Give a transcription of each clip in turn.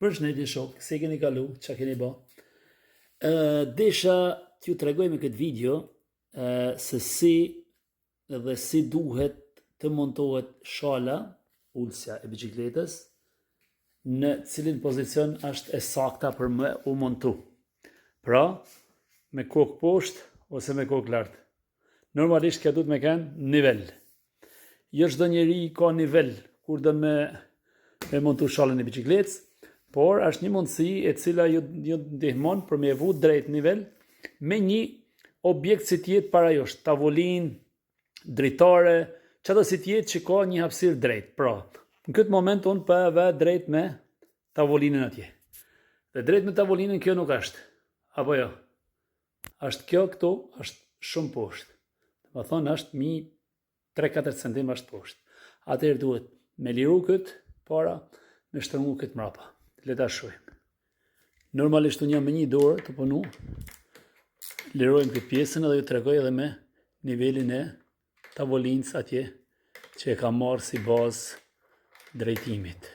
Përshëndetje shok, se keni kalu, qa keni ba? Desha t'ju tregoj me këtë video se si duhet të montohet shala, ulsja e bicikletës, në cilin pozicion është e sakta për me u montu. Pra, me kokë poshtë ose me kokë lartë. Normalisht kjo duhet me kenë nivel. Jo çdo njeri ka nivel kur do me montu shalën e bicikletës, por është një mundësi e cila ju ndihmon për me vu drejt nivel me një objekt si tjetë para josh, tavolin, dritare, çdo si tjetë që ka një hapësirë drejt. Pra, në këtë moment unë pa ve drejt me tavolinën atje. Dhe drejt me tavolinën kjo nuk është. Apo jo? Është kjo këtu, është shumë poshtë. Më thonë është 3-4 cm është poshtë. Atëherë duhet me liru këtë para, me shtrëngu këtë mrapa. Le ta shohim. Normalisht unë jam me një dorë të punu. Lirojmë këtë pjesën edhe ju tregoj edhe me nivelin e tavolinës atje që e ka marrë si bazë drejtimit.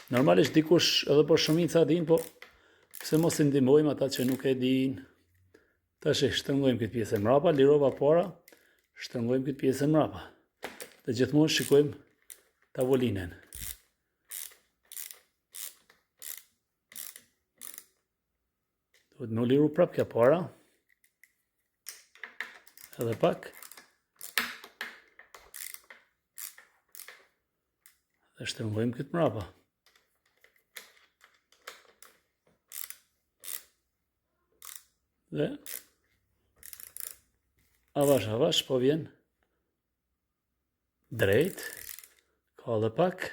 Normalisht dikush edhe po shumica din, po pse mos i ndihmojmë ata që nuk e din. Tash shtrëngojmë këtë pjesë mrapa, lirova para, shtrëngojmë këtë pjesë mrapa. Dhe gjithmonë shikojmë tavolinën. Duhet me u liru prap kja para. Edhe pak. Dhe shtrëngojmë këtë mrapa. Dhe avash po vjen drejt. Ka edhe pak.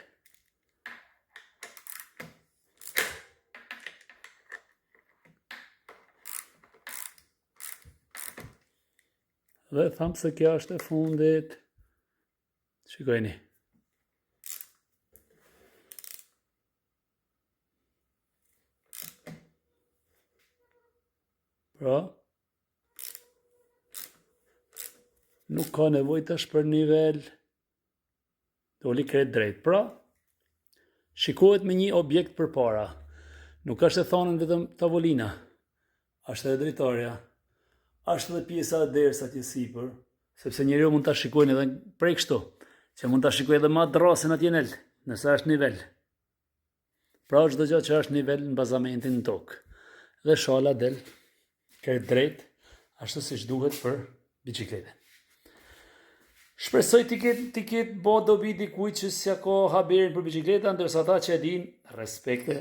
Dhe thamë se kja është e fundit. Shikojni. Pra, nuk ka nevoj tash për nivel. Doli krejt drejt. Pra, shikohet me një objekt për para. Nuk është e thonën vetëm tavolina. Është edhe dritarja. Ashtë dhe pjesa e derës atje sipër, sepse njeriu mund ta shikojnë edhe prej kështu, që mund ta shikojë edhe ma drasin atje nel, nëse është nivel. Pra çdo gjë që është nivel në bazamentin në tokë. Dhe shala del krejt drejt, ashtu siç duhet për bicikletën. Shpresoj t'i ketë bo dobi dikujt që s'ja ka haberin për bicikletën, ndërsa ata që e din, respekte.